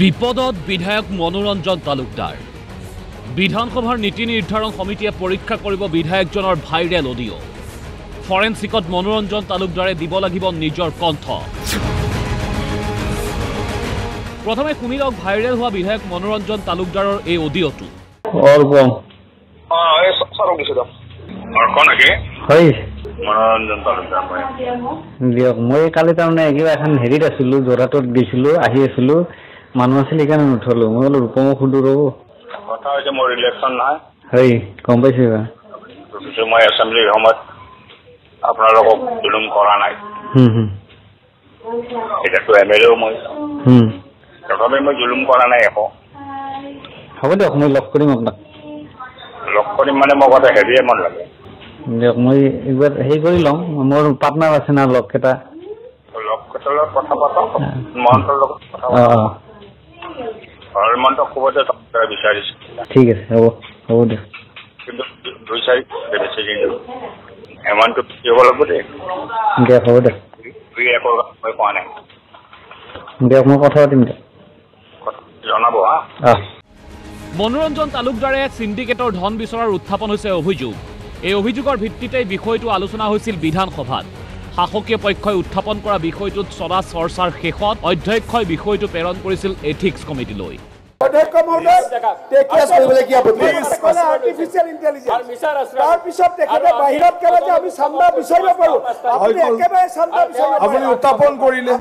বিপদত বিধায়ক মনোৰঞ্জন তালুকদাৰ বিধানসভাৰ নীতি নিৰ্ধাৰণ সমিতিয়ে পৰীক্ষা কৰিব বিধায়কজনৰ ভাইৰেল অডিঅ ফৰেনচিকত মনোৰঞ্জন তালুকদাৰে দিব লাগিব নিজৰ কণ্ঠ প্ৰথমে শুনি লওক ভাইৰেল হোৱা বিধায়ক মনোৰঞ্জন তালুকদাৰৰ এই অডিঅটো মনোৰঞ্জন তালুকদাৰ দিয়ক মই কালি তাৰমানে কিবা এখন হেৰিত আছিলো যোৰহাটত গৈছিলো আহি আছিলো মানুহ আছিল সেইকাৰণে নুঠলো মই বোলো ৰূপমক সুধো ৰ'ব কথা হৈছে মোৰ ইলেকশ্যন নহয় হয় গম পাইছো মই এছেম্বলিৰ সময়ত আপোনালোকক জুলুম কৰা নাই এতিয়াতো এমএলএও মই তথাপি মই জুলুম কৰা নাই একো হ'ব দিয়ক মই লগ কৰিম আপোনাক লগ কৰিম মানে মোক কথা হেৰিয়ে মন লাগে দিয়ক মই একবাৰ হেৰি কৰি লওঁ মোৰ পাৰ্টনাৰ আছে না লগকেইটা লগকেইটাৰ লগত কথা পাতক মহন্তৰ লগত কথা পাতক হৰমন্তক ক'ব যে বিচাৰিছে ঠিক আছে হ'ব দিয়ক কিন্তু 2-4 বেছি দিন এমাউণ্টটো দিব লাগিব দেই দিয়ক হ'ব দিয়ক মই কোৱা নাই দিয়ক মই কথা পাতিম দিয়ক জনাব মনোৰঞ্জন তালুকদাৰে সিন্ডিকেটৰ ধন বিচৰাৰ উত্থাপন হৈছে অভিযোগ এই অভিযোগৰ ভিত্তিতে বিষয়টো আলোচনা হৈছিল বিধানসভাত শাসকীয় পক্ষই উত্থাপন কৰা বিষয়টোত চলা চৰ্চাৰ শেষত অধ্যক্ষই বিষয়টো প্ৰেৰণ কৰিছিল এথিক্স কমিটিলৈ অধ্যক্ষ মহোদয় টেকিয়াছ কৰিবলৈ কি আপত্তি আছে আৰ্টিফিশিয়াল ইন্টেলিজেন্স তাৰ পিছত তেখেতে বাহিৰত কেনেকৈ আমি চান্দা বিচাৰিব পাৰো আপুনি একেবাৰে চান্দা বিচাৰিব আপুনি উত্থাপন কৰিলে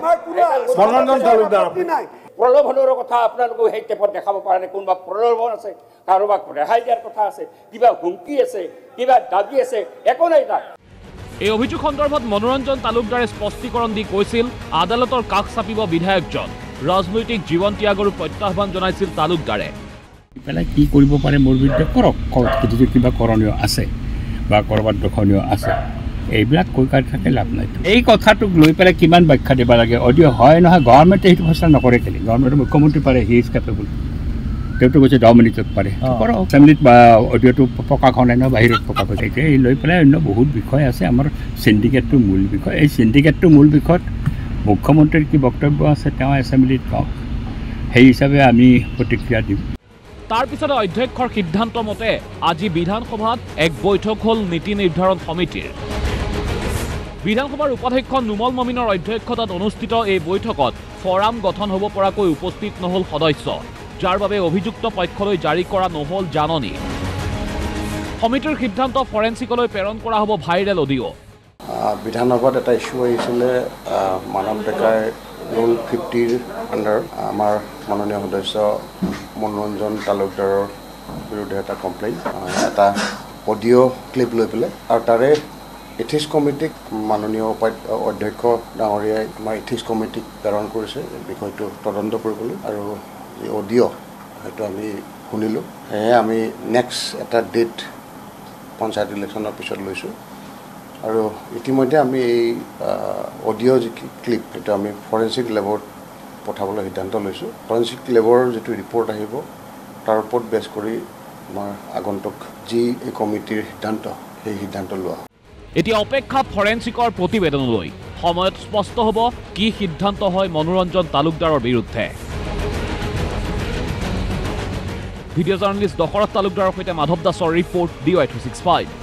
মনোৰঞ্জন তালুকদাৰ নাই প্ৰলোভনৰ কথা আপোনালোকে সেই টেপত দেখাব পাৰে নে কোনোবা প্ৰলোভন আছে কাৰোবাক ৰেহাই দিয়াৰ কথা আছে কিবা হুমকি আছে কিবা দাবী আছে একো নাই তাত এই অভিযোগ সন্দৰ্ভত মনোৰঞ্জন তালুকদাৰে স্পষ্টীকৰণ দি কৈছিল আদালতৰ কাষ চাপিব বিধায়কজন ৰাজনৈতিক জীৱন ত্যাগৰো প্ৰত্যাহ্বান জনাইছিল তালুকদাৰে পেলাই কি কৰিব পাৰে মোৰ বিৰুদ্ধে কৰক যদি কিবা কৰণীয় আছে বা ক'ৰবাত দখনীয় আছে এইবিলাক কৈ কাটি থাকে লাভ নাই এই কথাটোক লৈ পেলাই কিমান ব্যাখ্যা দিব লাগে অডিঅ' হয় নহয় গভৰ্ণমেণ্টে সেইটো ফেচলা নকৰে কেলে গভৰ্ণমেণ্টৰ মুখ্যমন্ত্ৰী পাৰে হি ইজ কেপেবল তেওঁতো কৈছে 10 মিনিটত পাৰে কৰক এছেম্বলিত বা অডিঅ'টো প্ৰকাশ হোৱা নাই নহয় বাহিৰত প্ৰকাশ হৈছে এতিয়া এই লৈ পেলাই অন্য বহুত বিষয় আছে আমাৰ চিণ্ডিকেটটো মূল বিষয় এই চিণ্ডিকেটটো মূল বিষয়ত মুখ্যমন্ত্ৰীৰ কি বক্তব্য আছে তেওঁ এছেম্বলিত কওক সেই হিচাপে আমি প্ৰতিক্ৰিয়া দিম তাৰ পিছতে অধ্যক্ষৰ সিদ্ধান্ত মতে আজি বিধানসভাত এক বৈঠক হ'ল নীতি নিৰ্ধাৰণ সমিতিৰ বিধানসভাৰ উপাধ্যক্ষ নুমল মমিনৰ অধ্যক্ষতাত অনুষ্ঠিত এই বৈঠকত ফৰাম গঠন হ'ব পৰাকৈ উপস্থিত নহ'ল সদস্য যাৰ বাবে অভিযুক্ত পক্ষলৈ জাৰি কৰা নহ'ল জাননী সমিতিৰ সিদ্ধান্ত ফৰেনচিকলৈ প্ৰেৰণ কৰা হ'ব ভাইৰেল অডিঅ' বিধানসভাত এটা ইস্যু আহিছিলে মানৱ ডেকাৰ ৰুল 50ৰ আণ্ডাৰ আমাৰ মাননীয় সদস্য মনোৰঞ্জন তালুকদাৰৰ বিৰুদ্ধে এটা কমপ্লেইন এটা অডিঅ' ক্লিপ লৈ পেলাই আৰু তাৰে এথিক্স কমিটিক মাননীয় অধ্যক্ষ ডাঙৰীয়াই আমাৰ এথিক্স কমিটিক প্ৰেৰণ কৰিছে বিষয়টো তদন্ত কৰিবলৈ আৰু এই অডিঅ' হয়তো আমি শুনিলোঁ সেয়ে আমি নেক্সট এটা ডেট পঞ্চায়ত ইলেকশ্যনৰ পিছত লৈছোঁ আৰু ইতিমধ্যে আমি এই অডিঅ' যি ক্লিপ সেইটো আমি ফৰেনচিক লেবত পঠাবলৈ সিদ্ধান্ত লৈছোঁ ফৰেনচিক লেবৰ যিটো ৰিপৰ্ট আহিব তাৰ ওপৰত বেছ কৰি আমাৰ আগন্তুক যি এই কমিটিৰ সিদ্ধান্ত সেই সিদ্ধান্ত লোৱা এতিয়া অপেক্ষা ফৰেনচিকৰ প্ৰতিবেদনলৈ সময়ত স্পষ্ট হ'ব কি সিদ্ধান্ত হয় মনোৰঞ্জন তালুকদাৰৰ বিৰুদ্ধে ভিডিঅ' জাৰ্নেলিষ্ট দশৰথ তালুকদাৰৰ সৈতে মাধৱ দাসৰ ৰিপৰ্ট DY365